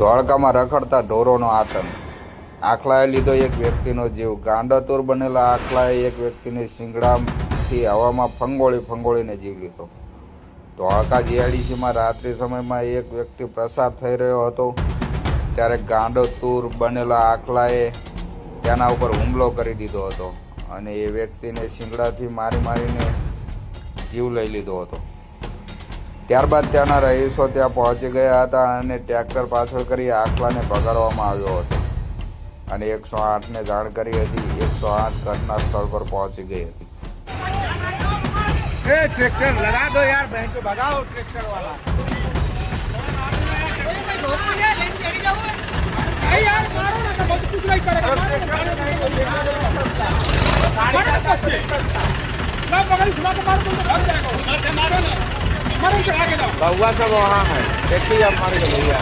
ધોળકામાં રખડતા ઢોરોનો આતંક. આખલાએ લીધો એક વ્યક્તિનો જીવ. ગાંડાતુર બનેલા આખલાએ એક વ્યક્તિને શિંગડાથી હવામાં ફંગોળીને જીવ લીધો. ધોળકા જીઆઈડીસીમાં રાત્રિ સમયમાં એક વ્યક્તિ પસાર થઈ રહ્યો હતો ત્યારે ગાંડાતુર બનેલા આખલાએ તેના ઉપર હુમલો કરી દીધો હતો અને એ વ્યક્તિને શિંગડાથી મારીને જીવ લઈ લીધો હતો. ત્યારબાદ ત્યાંના રહીશો ત્યાં પહોંચી ગયા હતા અને ટ્રેક્ટર પાછળ કરી આખલાને ભગાડવામાં આવ્યો હતો અને 108ને જાણ કરી હતી. 108 ઘટના સ્થળ પર પહોંચી ગઈ હતી. ट्रैक्टर लगा दो यार, बहन को भगाओ ट्रैक्टर वाला। बउआ सब वहाँ है, देखिए आप मारे भैया।